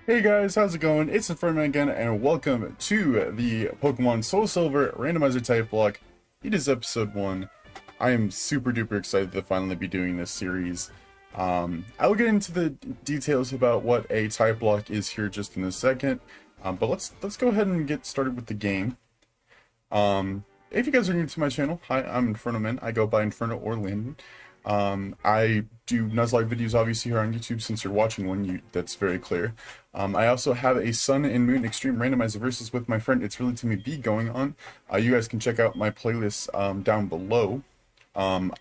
Hey guys, how's it going? It's Infernomen again, and welcome to the Pokemon Soul Silver Randomizer Typelocke. It is episode 1. I am super duper excited to finally be doing this series. I will get into the details about what a Typelocke is here just in a second, but let's go ahead and get started with the game. If you guys are new to my channel, hi, I'm Infernomen. I go by Inferno or Landon. I do Nuzlocke videos obviously here on YouTube. Since you're watching one, that's very clear. I also have a Sun and Moon Extreme Randomizer Versus with my friend It's Really To Me B going on. You guys can check out my playlist down below. But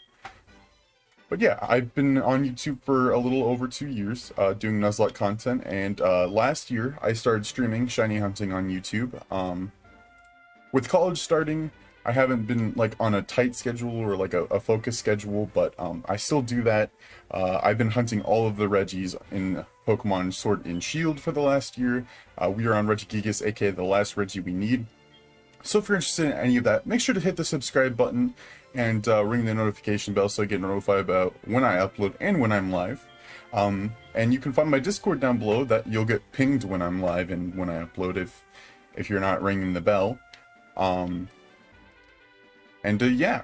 yeah, I've been on YouTube for a little over 2 years doing Nuzlocke content, and last year I started streaming shiny hunting on YouTube. With college starting, I haven't been like on a tight schedule or like a focus schedule, but I still do that. I've been hunting all of the Regis in Pokemon Sword and Shield for the last year. We are on Regigigas, aka the last Regi we need. So if you're interested in any of that, make sure to hit the subscribe button and ring the notification bell so I get notified about when I upload and when I'm live. And you can find my Discord down below that you'll get pinged when I'm live and when I upload if you're not ringing the bell. Yeah.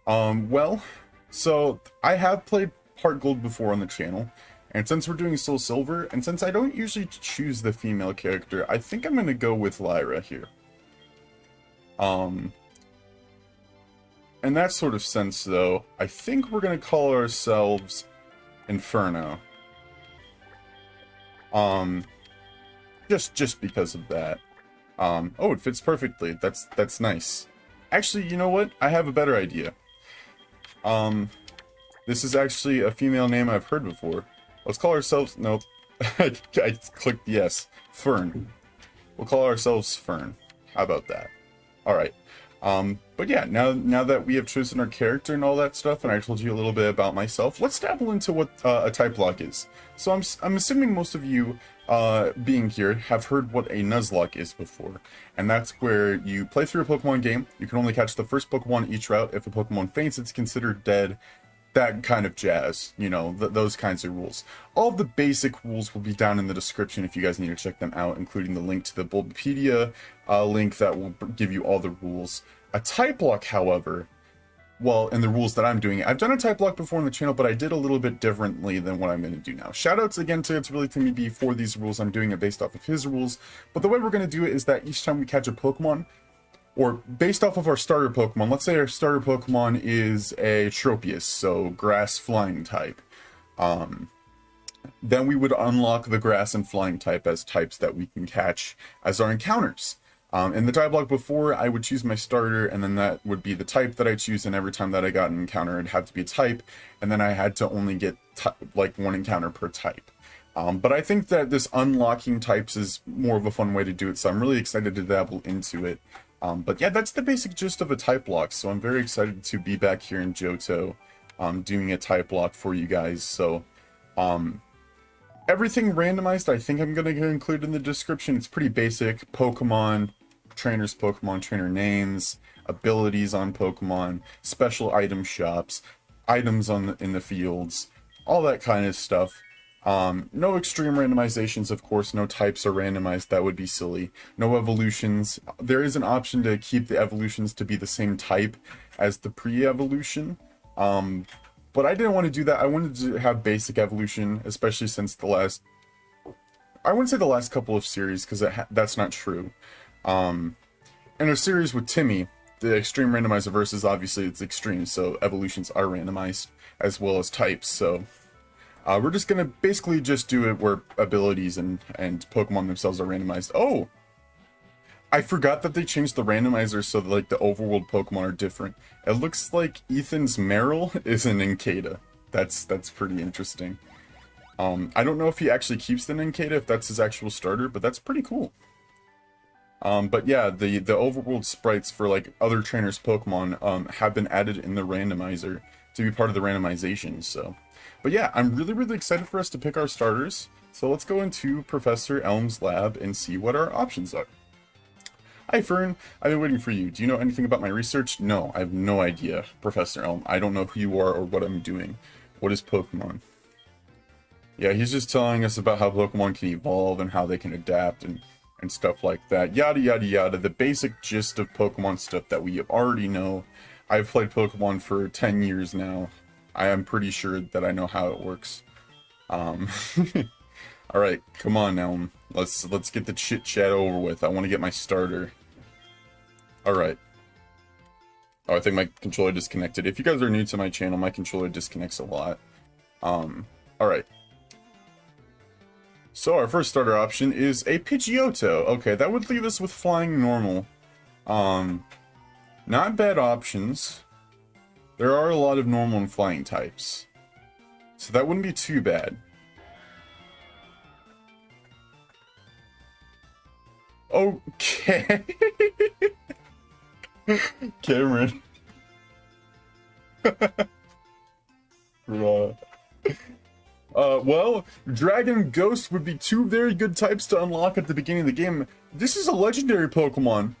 Well, so I have played Heart Gold before on the channel, and since we're doing Soul Silver, and since I don't usually choose the female character, I think I'm gonna go with Lyra here. In that sort of sense, though, I think we're gonna call ourselves Inferno. Just because of that. Oh, it fits perfectly. That's nice. Actually, you know what? I have a better idea. This is actually a female name I've heard before. Let's call ourselves... Nope. I clicked yes. Fern. We'll call ourselves Fern. How about that? Alright. But yeah, now that we have chosen our character and all that stuff, and I told you a little bit about myself, let's dabble into what a Typelocke is. So I'm assuming most of you being here have heard what a Nuzlocke is before, and that's where you play through a Pokemon game. You can only catch the first Pokemon each route. If a Pokemon faints, it's considered dead. That kind of jazz, you know, those kinds of rules. All of the basic rules will be down in the description if you guys need to check them out, including the link to the Bulbapedia link that will give you all the rules. A Typelocke, however, well, in the rules that I'm doing, I've done a Typelocke before on the channel, but I did a little bit differently than what I'm going to do now. Shoutouts again to It's Really To Me B for these rules. I'm doing it based off of his rules, but the way we're going to do it is that each time we catch a Pokemon, or based off of our starter Pokemon, let's say our starter Pokemon is a Tropius, so grass flying type. Then we would unlock the grass and flying type as types that we can catch as our encounters. In the Typelocke before, I would choose my starter, and then that would be the type that I choose, and every time that I got an encounter, it'd have to be a type, and then I had to only get like one encounter per type. But I think that this unlocking types is more of a fun way to do it, so I'm really excited to dabble into it. But yeah, that's the basic gist of a Typelocke, so I'm very excited to be back here in Johto, doing a Typelocke for you guys. So, everything randomized, I think I'm going to include in the description. It's pretty basic. Pokemon, trainers, Pokemon trainer names, abilities on Pokemon, special item shops, items in the fields, all that kind of stuff. No extreme randomizations, of course. No types are randomized. That would be silly. No evolutions. There is an option to keep the evolutions to be the same type as the pre-evolution. But I didn't want to do that. I wanted to have basic evolution, especially since the last... I wouldn't say the last couple of series, because that's not true. In a series with Timmy, the Extreme Randomizer Versus, obviously it's extreme, so evolutions are randomized, as well as types, so... we're just gonna basically just do it where abilities and Pokemon themselves are randomized. Oh! I forgot that they changed the randomizer so that, like, the overworld Pokemon are different. It looks like Ethan's Meryl is an Nincada. That's pretty interesting. I don't know if he actually keeps the Nincada, if that's his actual starter, but that's pretty cool. But yeah, the overworld sprites for, like, other trainers' Pokemon have been added in the randomizer to be part of the randomization, so... But yeah, I'm really excited for us to pick our starters. So let's go into Professor Elm's lab and see what our options are. Hi Fern, I've been waiting for you. Do you know anything about my research? No, I have no idea, Professor Elm. I don't know who you are or what I'm doing. What is Pokemon? Yeah, he's just telling us about how Pokemon can evolve and how they can adapt and stuff like that. Yada yada yada. The basic gist of Pokemon stuff that we already know. I've played Pokemon for 10 years now. I am pretty sure that I know how it works. All right, come on now. Let's get the chit chat over with. I want to get my starter. All right. Oh, I think my controller disconnected. If you guys are new to my channel, my controller disconnects a lot. All right. So our first starter option is a Pidgeotto. Okay, that would leave us with Flying Normal. Not bad options. There are a lot of normal and flying types, so that wouldn't be too bad. Okay. Cameron. Well, Dragon Ghost would be two very good types to unlock at the beginning of the game. This is a legendary Pokemon.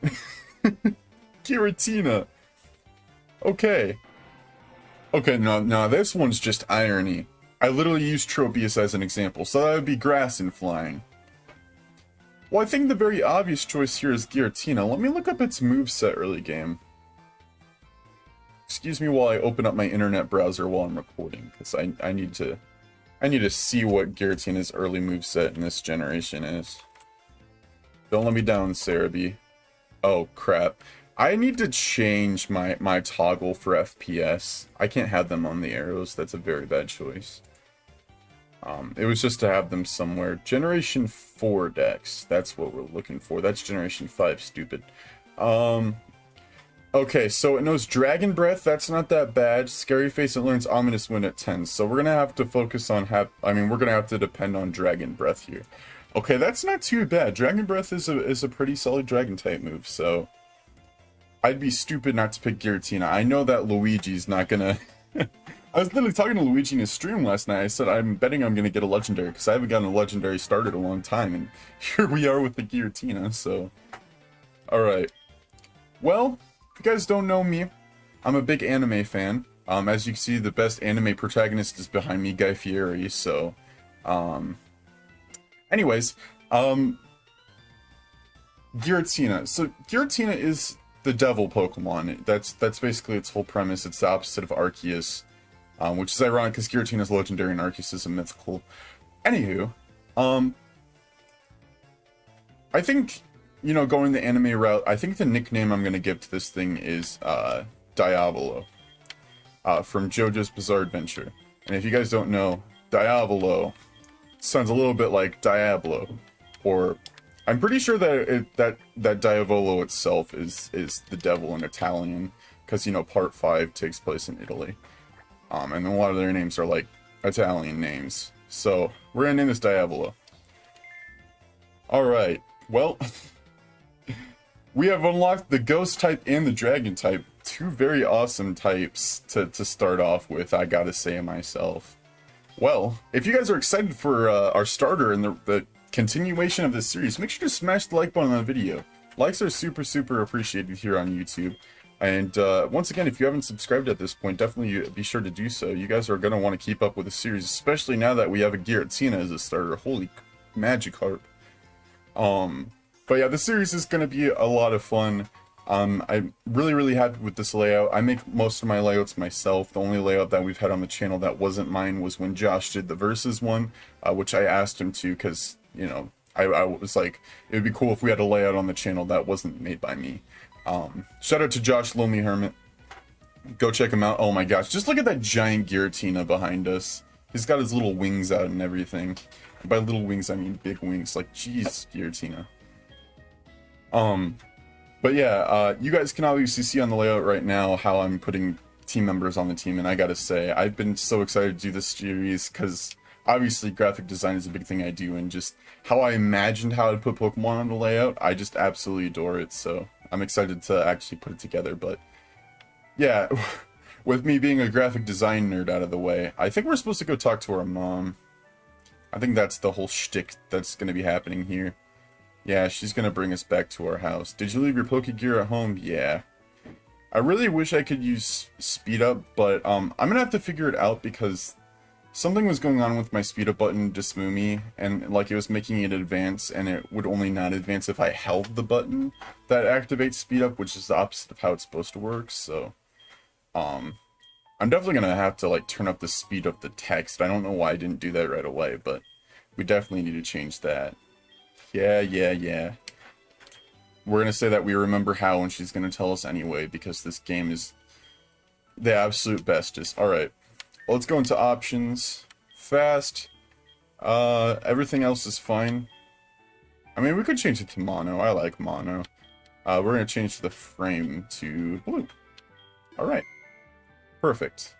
Giratina. Okay. Okay, no, this one's just irony. I literally used Tropius as an example, so that would be grass and flying. Well, I think the very obvious choice here is Giratina. Let me look up its moveset early game. Excuse me while I open up my internet browser while I'm recording, because I need to see what Giratina's early moveset in this generation is. Don't let me down, Cerebi. Oh, crap. I need to change my toggle for FPS. I can't have them on the arrows. That's a very bad choice. It was just to have them somewhere. Generation 4 Dex. That's what we're looking for. That's Generation 5, stupid. Okay, so it knows Dragon Breath. That's not that bad. Scary Face, it learns Ominous Wind at 10. So we're going to have to focus on... we're going to have to depend on Dragon Breath here. Okay, that's not too bad. Dragon Breath is a pretty solid Dragon-type move, so... I'd be stupid not to pick Giratina. I know that Luigi's not gonna... I was literally talking to Luigi in his stream last night. I said, I'm betting I'm gonna get a Legendary, because I haven't gotten a Legendary started in a long time, and here we are with the Giratina, so... Alright. Well, if you guys don't know me, I'm a big anime fan. As you can see, the best anime protagonist is behind me, Guy Fieri, so... Anyways, Giratina. So, Giratina is... the devil Pokemon. That's basically its whole premise. It's the opposite of Arceus, which is ironic because Giratina is legendary and Arceus is a mythical. Anywho, I think, you know, going the anime route, I think the nickname I'm going to give to this thing is Diavolo, from JoJo's Bizarre Adventure. And if you guys don't know, Diavolo sounds a little bit like Diablo, or... I'm pretty sure that that Diavolo itself is the devil in Italian, because, you know, part 5 takes place in Italy. And a lot of their names are, like, Italian names. So, we're gonna name this Diavolo. Alright, well, we have unlocked the Ghost type and the Dragon type. Two very awesome types to start off with, I gotta say myself. Well, if you guys are excited for our starter and the continuation of this series, make sure to smash the like button on the video. Likes are super appreciated here on YouTube. And once again, if you haven't subscribed at this point, definitely be sure to do so. You guys are going to want to keep up with the series, especially now that we have a Giratina as a starter. Holy Magikarp. But yeah, the series is going to be a lot of fun. I'm really happy with this layout. I make most of my layouts myself. The only layout that we've had on the channel that wasn't mine was when Josh did the Versus one, which I asked him to because, you know, I was like, it would be cool if we had a layout on the channel that wasn't made by me. Shout out to Josh Lonely Hermit. Go check him out. Oh my gosh, just look at that giant Giratina behind us. He's got his little wings out and everything. And by little wings, I mean big wings. Like, jeez, Giratina. But yeah, you guys can obviously see on the layout right now how I'm putting team members on the team, and I gotta say, I've been so excited to do this series, because obviously graphic design is a big thing I do, and just how I imagined how to put Pokemon on the layout, I just absolutely adore it, so I'm excited to actually put it together. But yeah, with me being a graphic design nerd out of the way, I think we're supposed to go talk to our mom. I think that's the whole shtick that's going to be happening here. Yeah, she's going to bring us back to our house. Did you leave your Pokegear at home? Yeah. I really wish I could use speed up, but I'm going to have to figure it out, because something was going on with my speed up button Dismumi, and like it was making it advance, and it would only not advance if I held the button that activates speed up, which is the opposite of how it's supposed to work. So I'm definitely gonna have to like turn up the speed of the text. I don't know why I didn't do that right away, but we definitely need to change that. Yeah. We're gonna say that we remember how, and she's gonna tell us anyway, because this game is the absolute bestest. Alright. Well, let's go into options. Fast. Everything else is fine. I mean, we could change it to mono. I like mono. We're going to change the frame to blue. Alright. Perfect.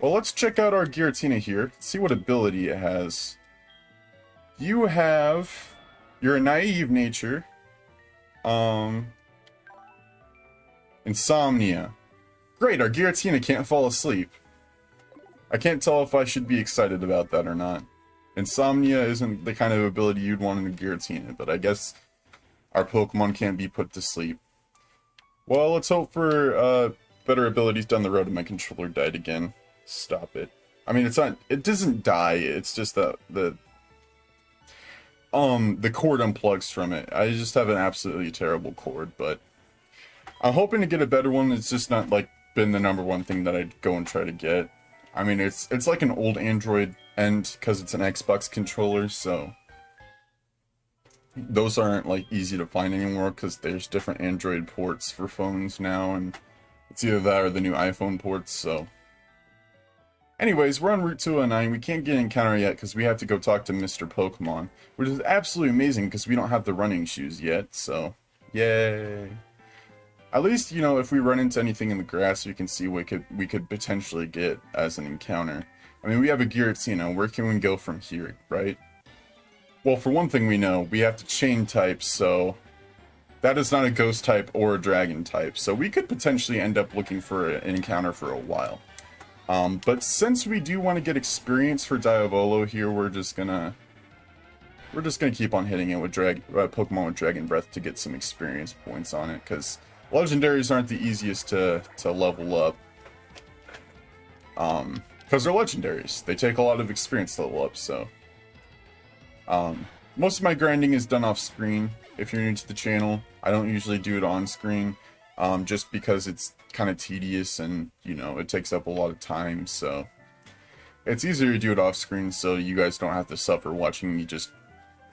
Well, let's check out our Giratina here. See what ability it has. You're a naive nature. Insomnia. Great, our Giratina can't fall asleep. I can't tell if I should be excited about that or not. Insomnia isn't the kind of ability you'd want in a Giratina, but I guess our Pokemon can't be put to sleep. Well, let's hope for better abilities down the road, and my controller died again. Stop it. I mean, it doesn't die, it's just the cord unplugs from it. I just have an absolutely terrible cord, but I'm hoping to get a better one. It's just not like been the #1 thing that I'd go and try to get. I mean, it's like an old Android end because it's an Xbox controller, so those aren't like easy to find anymore because there's different Android ports for phones now, and it's either that or the new iPhone ports. So anyways, we're on Route 209. We can't get an encounter yet because we have to go talk to Mr. Pokemon, which is absolutely amazing because we don't have the running shoes yet, so yay. At least, you know, if we run into anything in the grass, we can see what we could potentially get as an encounter. I mean, we have a Giratina. Where can we go from here, right? Well, for one thing we know, we have to chain type, so that is not a ghost type or a dragon type. So we could potentially end up looking for an encounter for a while. But since we do want to get experience for Diavolo here, we're just gonna keep on hitting it with Pokemon with Dragon Breath to get some experience points on it, because legendaries aren't the easiest to level up. Because they're legendaries. They take a lot of experience to level up, so. Most of my grinding is done off screen. If you're new to the channel, I don't usually do it on screen. Just because it's kind of tedious and, you know, it takes up a lot of time, so. It's easier to do it off screen so you guys don't have to suffer watching me just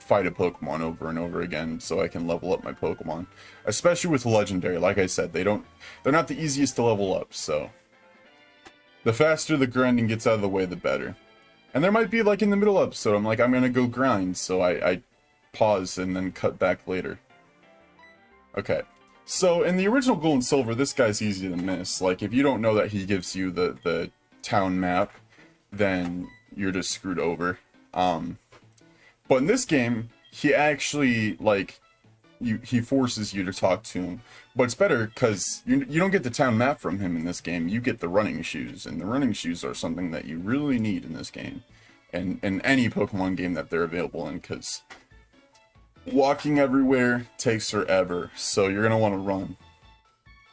fight a Pokemon over and over again so I can level up my Pokemon. Especially with legendary, like I said, they're not the easiest to level up, so the faster the grinding gets out of the way, the better. And there might be like in the middle episode, I'm like, I'm gonna go grind, so I pause and then cut back later. Okay, so in the original Gold and Silver, this guy's easy to miss. Like, if you don't know that he gives you the town map, then you're just screwed over. But in this game, he actually, like, he forces you to talk to him. But it's better because you don't get the town map from him in this game. You get the running shoes, and the running shoes are something that you really need in this game. And in any Pokemon game that they're available in, because walking everywhere takes forever, so you're going to want to run.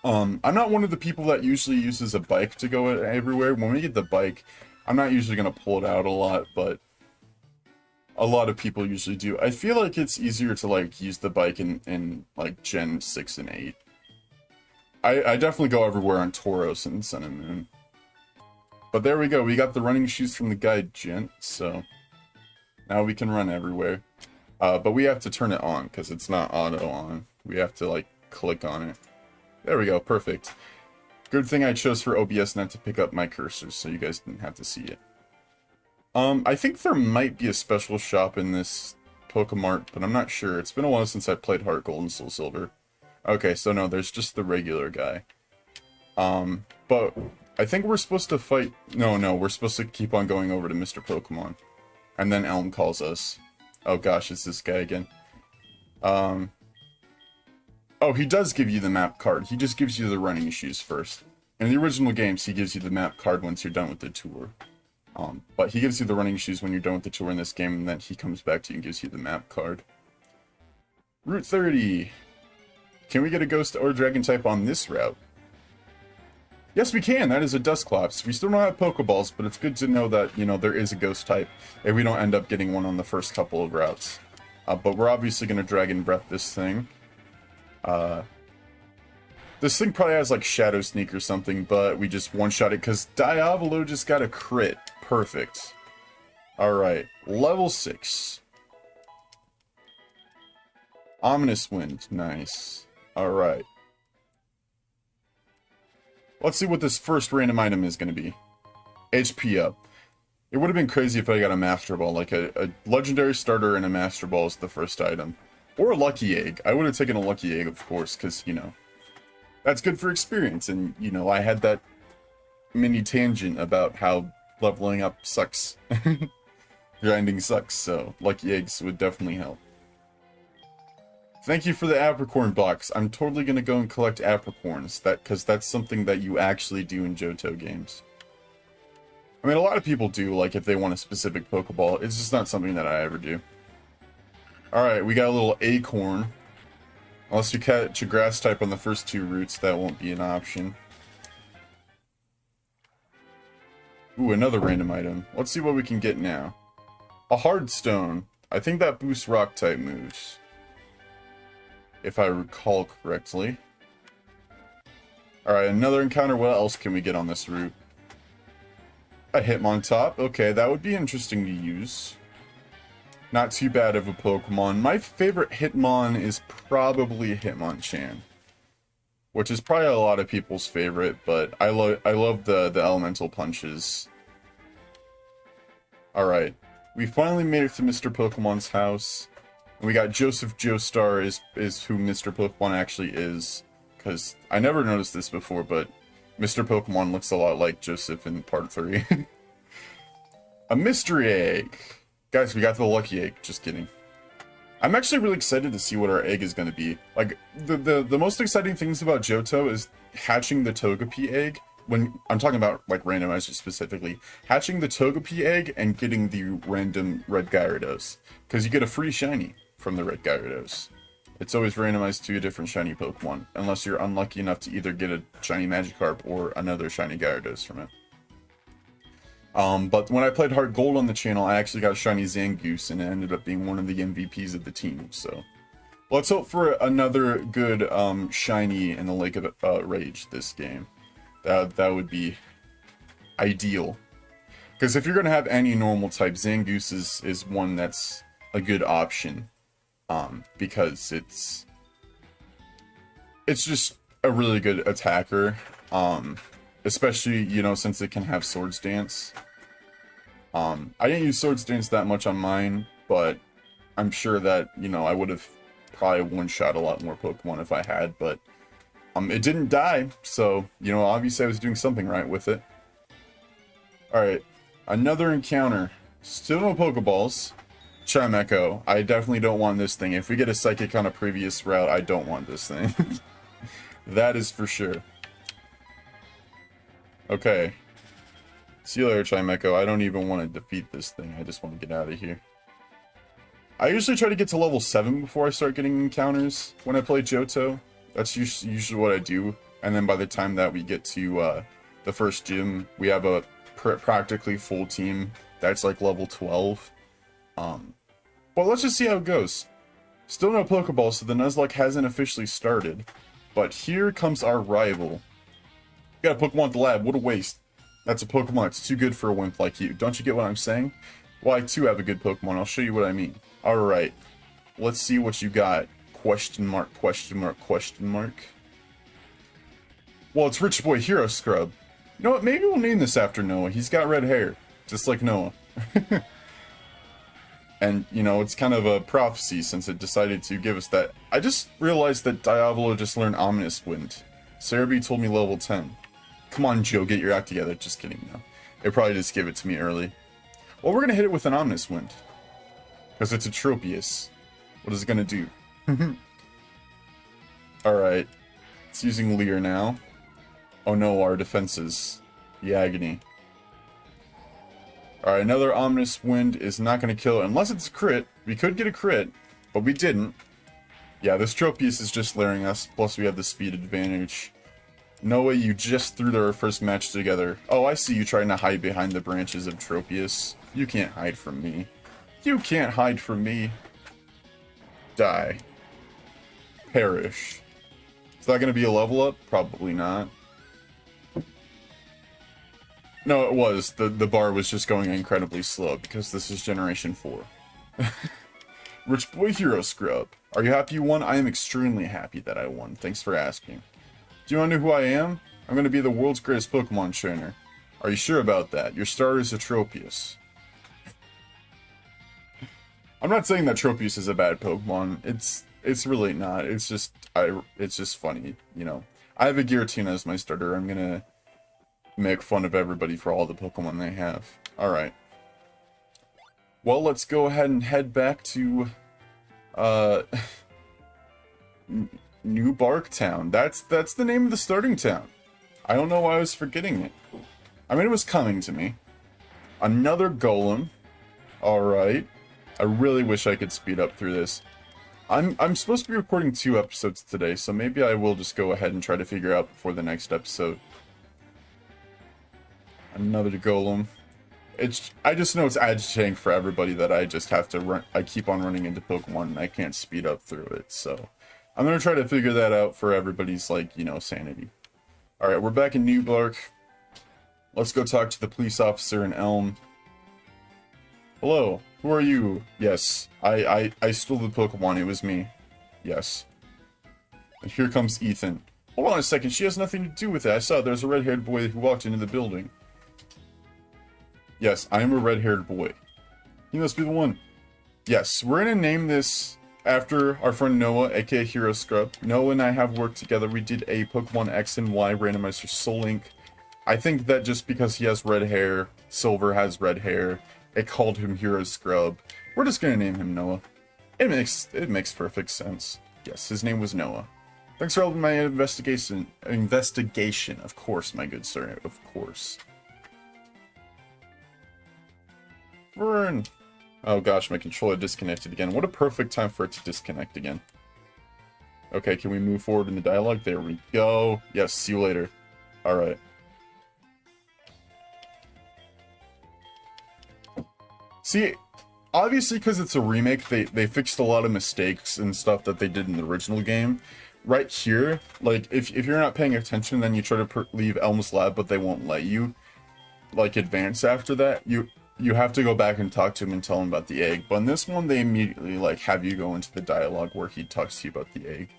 I'm not one of the people that usually uses a bike to go everywhere. When we get the bike, I'm not usually going to pull it out a lot, but a lot of people usually do. I feel like it's easier to like use the bike in like Gen 6 and 8. I definitely go everywhere on Tauros and Sun and Moon. But there we go, we got the running shoes from the guide, gent, so now we can run everywhere. But we have to turn it on because it's not auto on. We have to like click on it. There we go, perfect. Good thing I chose for OBS not to pick up my cursor so you guys didn't have to see it. I think there might be a special shop in this Pokemart, but I'm not sure. It's been a while since I played Heart Gold and Soul Silver. Okay, so no, there's just the regular guy. But I think we're supposed to fight... No, we're supposed to keep on going over to Mr. Pokemon. And then Elm calls us. Oh gosh, it's this guy again. Oh, he does give you the map card. He just gives you the running shoes first. In the original games, he gives you the map card once you're done with the tour. But he gives you the running shoes when you're done with the tour in this game, and then he comes back to you and gives you the map card. Route 30. Can we get a ghost or dragon type on this route? Yes, we can. That is a Dusclops. We still don't have Pokeballs, but it's good to know that, you know, there is a Ghost type if we don't end up getting one on the first couple of routes. But we're obviously going to Dragon Breath this thing. This thing probably has like Shadow Sneak or something, but we just one-shot it because Diavolo just got a crit. Perfect. Alright, level 6. Ominous Wind, nice. Alright. Let's see what this first random item is going to be. HP up. It would have been crazy if I got a Master Ball, like a Legendary Starter and a Master Ball is the first item. Or a Lucky Egg. I would have taken a Lucky Egg, of course, because, you know, that's good for experience. And, you know, I had that mini tangent about how leveling up sucks. Grinding sucks, so Lucky Eggs would definitely help. Thank you for the Apricorn box. I'm totally gonna go and collect Apricorns, because that's something that you actually do in Johto games. I mean, a lot of people do, like, if they want a specific Pokeball. It's just not something that I ever do. Alright, we got a little Acorn. Unless you catch a Grass type on the first 2 routes, that won't be an option. Ooh, another random item. Let's see what we can get now. A Hard Stone. I think that boosts Rock type moves, if I recall correctly. Alright, another encounter. What else can we get on this route? A Hitmontop. Okay, that would be interesting to use. Not too bad of a Pokemon. My favorite Hitmon is probably Hitmonchan, which is probably a lot of people's favorite, but I love the elemental punches. Alright, we finally made it to Mr. Pokemon's house. And we got Joseph Joestar is who Mr. Pokemon actually is. Because I never noticed this before, but Mr. Pokemon looks a lot like Joseph in Part 3. A Mystery Egg. Guys, we got the Lucky Egg. Just kidding. I'm actually really excited to see what our egg is going to be. Like, the most exciting things about Johto is hatching the Togepi egg. When I'm talking about, like, randomizer specifically. Hatching the Togepi egg and getting the random Red Gyarados. Because you get a free shiny from the Red Gyarados. It's always randomized to a different shiny Pokemon. Unless you're unlucky enough to either get a shiny Magikarp or another shiny Gyarados from it. But when I played Heart Gold on the channel, I actually got shiny Zangoose, and it ended up being one of the MVPs of the team, so. Let's hope for another good, shiny in the Lake of Rage this game. That would be ideal. Because if you're going to have any normal type, Zangoose is one that's a good option. Because it's just a really good attacker. Especially, you know, since it can have Swords Dance. I didn't use Swords Dance that much on mine, but I'm sure that, you know, I would have probably one-shot a lot more Pokemon if I had, but it didn't die, so, you know, obviously I was doing something right with it. Alright, another encounter. Still no Pokeballs. Chimecho. I definitely don't want this thing. If we get a Psychic on a previous route, I don't want this thing. That is for sure. Okay. See you later, Chimecho. I don't even want to defeat this thing. I just want to get out of here. I usually try to get to level 7 before I start getting encounters when I play Johto. That's usually what I do. And then by the time that we get to the first gym, we have a practically full team that's like level 12. But let's just see how it goes. Still no Pokeball, so the Nuzlocke hasn't officially started. But here comes our rival. Got a Pokemon at the lab. What a waste. That's a Pokemon that's too good for a wimp like you. Don't you get what I'm saying? Well, I too have a good Pokemon. I'll show you what I mean. Alright. Let's see what you got. Question mark, question mark, question mark. Well, it's Rich Boy Hero Scrub. You know what? Maybe we'll name this after Noah. He's got red hair. Just like Noah. And, you know, it's kind of a prophecy since it decided to give us that. I just realized that Diavolo just learned Ominous Wind. Cerebi told me level 10. Come on, Joe, get your act together. Just kidding, no. It probably just gave it to me early. Well, we're going to hit it with an Ominous Wind. Because it's a Tropius. What is it going to do? Alright. It's using Leer now. Oh no, our defenses. The agony. Alright, another Ominous Wind is not going to kill it unless it's a crit. We could get a crit, but we didn't. Yeah, this Tropius is just layering us, plus we have the speed advantage. Noah, you just threw their first match together. Oh, I see you trying to hide behind the branches of Tropius. You can't hide from me. You can't hide from me. Die. Perish. Is that going to be a level up? Probably not. No, it was. The bar was just going incredibly slow because this is Generation 4. Rich Boy Hero Scrub. Are you happy you won? I am extremely happy that I won. Thanks for asking. Do you want to know who I am? I'm going to be the world's greatest Pokemon trainer. Are you sure about that? Your starter is a Tropius. I'm not saying that Tropius is a bad Pokemon. It's really not. It's just funny, you know. I have a Giratina as my starter. I'm gonna make fun of everybody for all the Pokemon they have. Alright. Well, let's go ahead and head back to New Bark Town. That's the name of the starting town. I don't know why I was forgetting it. I mean, it was coming to me. Another Golem. Alright. I really wish I could speed up through this. I'm supposed to be recording 2 episodes today, so maybe I will just go ahead and try to figure out before the next episode. Another Golem. I just know it's agitating for everybody that I just have to run. I keep on running into Pokemon and I can't speed up through it, so I'm gonna try to figure that out for everybody's, like, you know, sanity. Alright, we're back in New Bark. Let's go talk to the police officer in Elm. Hello, who are you? Yes, I stole the Pokemon, it was me. Yes. And here comes Ethan. Hold on a second, she has nothing to do with it. I saw there's a red-haired boy who walked into the building. Yes, I am a red-haired boy. He must be the one. Yes, we're gonna name this after our friend Noah, aka Hero Scrub. Noah and I have worked together. We did a Pokemon X and Y randomizer Soul Link. I think that just because he has red hair, Silver has red hair, it called him Hero Scrub. We're just gonna name him Noah. It makes perfect sense. Yes, his name was Noah. Thanks for helping my investigation. Of course, my good sir. Of course. Fern. Oh gosh, my controller disconnected again. What a perfect time for it to disconnect again. Okay, can we move forward in the dialogue? There we go. Yes, see you later. Alright. See, obviously because it's a remake, they fixed a lot of mistakes and stuff that they did in the original game. Right here, like, if you're not paying attention, then you try to leave Elm's lab, but they won't let you, like, advance after that. You have to go back and talk to him and tell him about the egg. But in this one, they immediately, like, have you go into the dialogue where he talks to you about the egg.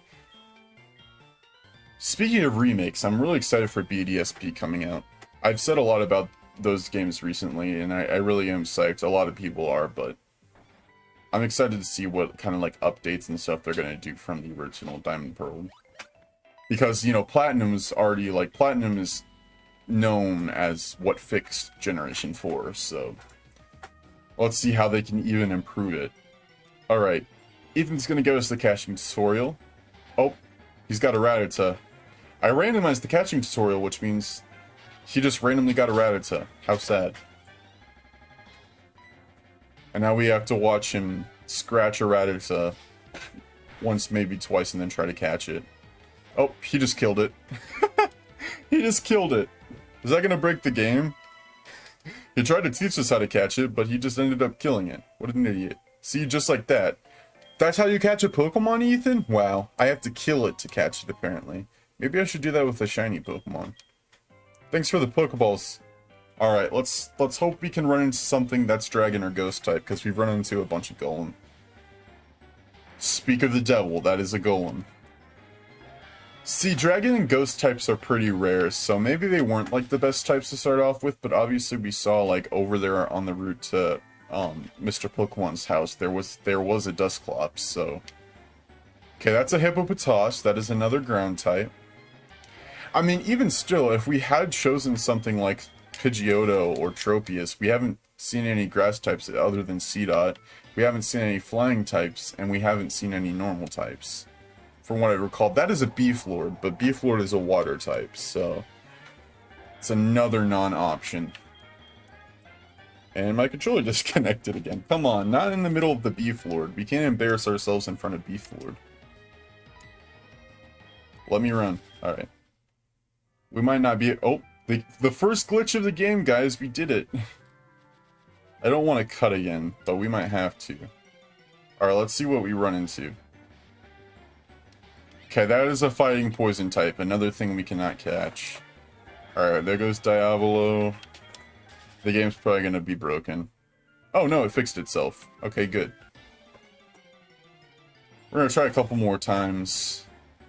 Speaking of remakes, I'm really excited for BDSP coming out. I've said a lot about those games recently, and I really am psyched. A lot of people are, but I'm excited to see what kind of, like, updates and stuff they're going to do from the original Diamond Pearl. Because, you know, Platinum's already, like, Platinum is known as what fixed Generation 4, so let's see how they can even improve it. Alright, Ethan's gonna give us the catching tutorial. Oh, he's got a Rattata. I randomized the catching tutorial, which means he just randomly got a Rattata. How sad. And now we have to watch him scratch a Rattata once, maybe twice, and then try to catch it. Oh, he just killed it. He just killed it. Is that gonna break the game? He tried to teach us how to catch it, but he just ended up killing it. What an idiot. See, just like that. That's how you catch a Pokemon, Ethan? Wow. I have to kill it to catch it, apparently. Maybe I should do that with a shiny Pokemon. Thanks for the Pokeballs. Alright, let's hope we can run into something that's Dragon or Ghost type, because we've run into a bunch of Golem. Speak of the devil, that is a Golem. See, Dragon and Ghost types are pretty rare, so maybe they weren't, like, the best types to start off with, but obviously we saw, like, over there on the route to, Mr. Pokemon's house, there was a Dusclops, so... Okay, that's a Hippopotas, that is another ground type. I mean, even still, if we had chosen something like Pidgeotto or Tropius, we haven't seen any grass types other than Seedot, we haven't seen any flying types, and we haven't seen any normal types. From what I recall, that is a Beeflord, but Beeflord is a water type, so it's another non-option. And my controller disconnected again. Come on, not in the middle of the Beeflord. We can't embarrass ourselves in front of Beeflord. Let me run. Alright. We might not be... Oh, the first glitch of the game, guys. We did it. I don't want to cut again, but we might have to. Alright, let's see what we run into. Okay, that is a fighting poison type. Another thing we cannot catch. Alright, there goes Diavolo. The game's probably going to be broken. Oh no, it fixed itself. Okay, good. We're going to try a couple more times.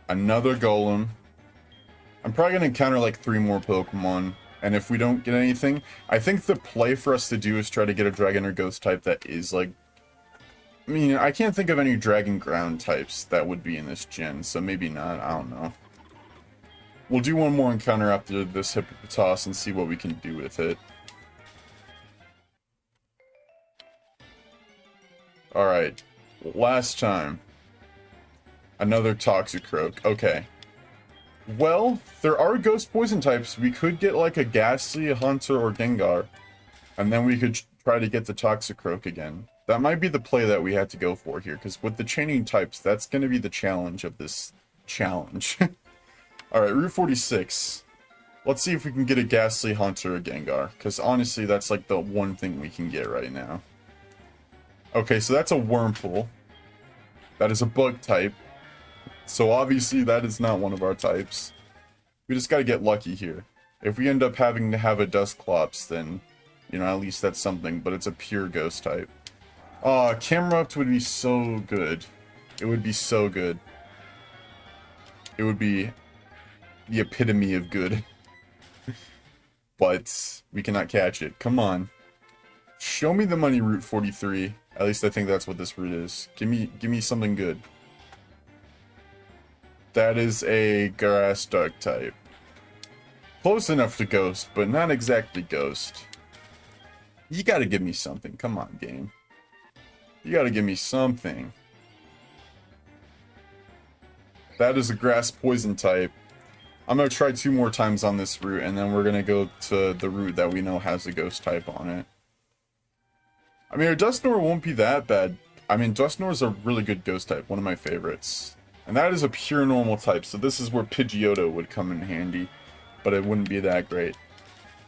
Another Golem. I'm probably going to encounter like 3 more Pokemon. And if we don't get anything, I think the play for us to do is try to get a Dragon or Ghost type that is like... I mean, I can't think of any Dragon Ground types that would be in this gen, so maybe not, I don't know. We'll do one more encounter after this Hippopotas and see what we can do with it. Alright, last time. Another Toxicroak, okay. Well, there are Ghost Poison types. We could get like a Ghastly, a Hunter, or Gengar. And then we could try to get the Toxicroak again. That might be the play that we had to go for here, because with the chaining types, that's going to be the challenge of this challenge. Alright, Route 46. Let's see if we can get a Ghastly, Hunter, or Gengar, because honestly, that's like the one thing we can get right now. Okay, so that's a Wurmple. That is a Bug type. So obviously that is not one of our types. We just gotta get lucky here. If we end up having to have a Dusclops, then, you know, at least that's something, but it's a pure Ghost type. Aw, Camerupt would be so good. It would be so good. It would be the epitome of good. But we cannot catch it. Come on. Show me the money, Route 43. At least I think that's what this route is. Give me something good. That is a Grass Dark type. Close enough to Ghost, but not exactly Ghost. You gotta give me something. Come on, game. You gotta give me something. That is a Grass Poison type. I'm gonna try 2 more times on this route, and then we're gonna go to the route that we know has a Ghost type on it. I mean, our Dusknoir won't be that bad. I mean, Dusknoir is a really good Ghost type, one of my favorites. And that is a pure normal type, so this is where Pidgeotto would come in handy. But it wouldn't be that great.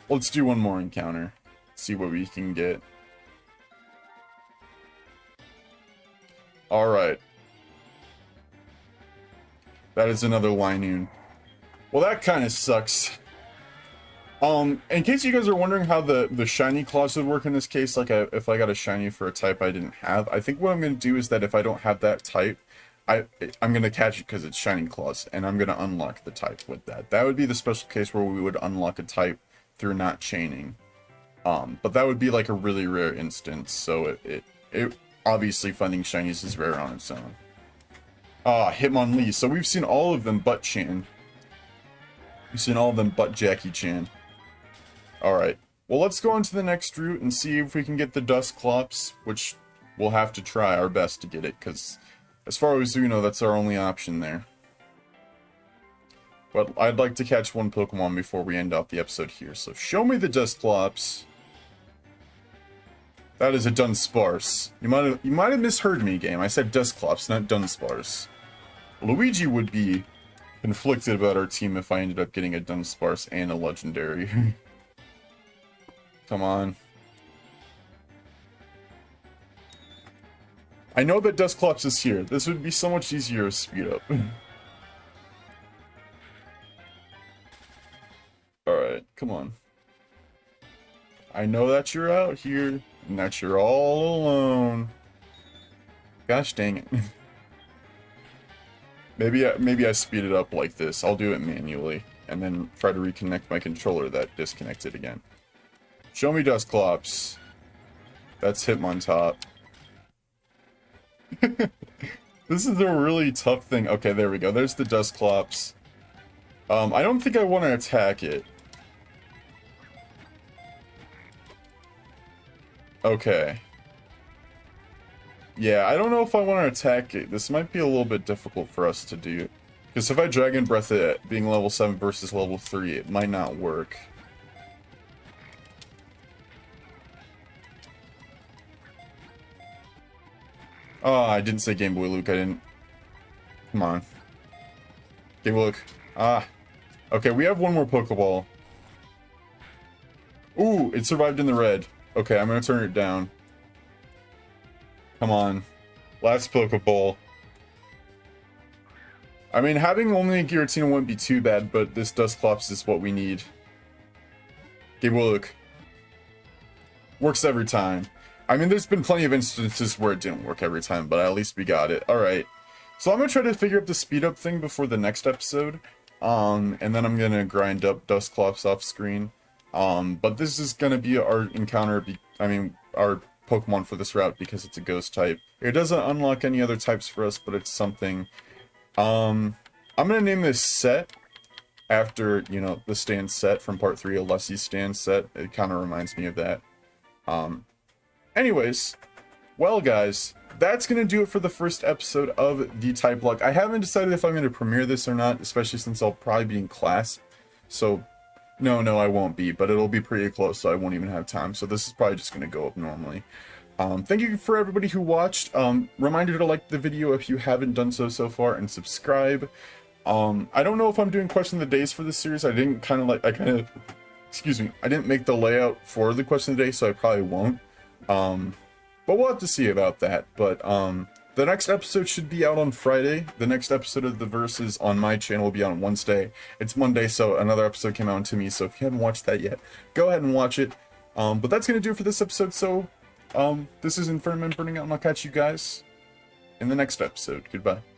Let's do one more encounter. See what we can get. Alright. That is another Linoon. Well, that kind of sucks. In case you guys are wondering how the shiny clause would work in this case, like if I got a shiny for a type I didn't have, I think what I'm going to do is that if I don't have that type, I'm going to catch it because it's Shining Claws, and I'm going to unlock the type with that. That would be the special case where we would unlock a type through not chaining. But that would be like a really rare instance, so it obviously finding shinies is rare on its own. Hitmonlee. So we've seen all of them but Chan. We've seen all of them but Jackie Chan. Alright. Well, let's go on to the next route and see if we can get the Dusclops, which we'll have to try our best to get it, because... as far as we know, that's our only option there. But I'd like to catch one Pokemon before we end off the episode here. So show me the Dusclops. That is a Dunsparce. You might have misheard me, game. I said Dusclops, not Dunsparce. Luigi would be conflicted about our team if I ended up getting a Dunsparce and a Legendary. Come on. I know that Dusclops is here. This would be so much easier to speed up. Alright, come on. I know that you're out here, and that you're all alone. Gosh dang it. Maybe I speed it up like this. I'll do it manually, and then try to reconnect my controller that disconnected again. Show me Dusclops. That's Hitmontop. This is a really tough thing. Okay, there we go. There's the Dusclops. I don't think I want to attack it. Okay. Yeah, I don't know if I want to attack it. This might be a little bit difficult for us to do. Because if I Dragon Breath it, being level 7 versus level 3, it might not work. Oh, I didn't say Game Boy Luke, I didn't. Come on. Game Boy Luke. Okay, we have one more Pokeball. Ooh, it survived in the red. Okay, I'm gonna turn it down. Come on. Last Pokeball. I mean, having only a Giratina wouldn't be too bad, but this Dusclops is what we need. Give a look. Works every time. I mean, there's been plenty of instances where it didn't work every time, but at least we got it. Alright. So I'm gonna try to figure out the speed up thing before the next episode. And then I'm gonna grind up Dusclops off screen. But this is gonna be our encounter, our Pokemon for this route because it's a ghost type. It doesn't unlock any other types for us, but it's something. I'm gonna name this set after, you know, the stand set from part 3 of Leslie's stand set. It kind of reminds me of that. Anyways, well guys, that's gonna do it for the first episode of the Typelocke. I haven't decided if I'm gonna premiere this or not, especially since I'll probably be in class. So, no, I won't be, but it'll be pretty close, so I won't even have time. So this is probably just gonna go up normally. Thank you for everybody who watched. Reminder to like the video if you haven't done so far, and subscribe. I don't know if I'm doing question of the days for this series. I didn't excuse me, I didn't make the layout for the question of the day, so I probably won't. But we'll have to see about that. But the next episode should be out on Friday. The next episode of the Versus on my channel will be on Wednesday. It's Monday, so another episode came out to me, so if you haven't watched that yet, go ahead and watch it. But that's gonna do it for this episode, so this is Infernomen burning out, and I'll catch you guys in the next episode. Goodbye.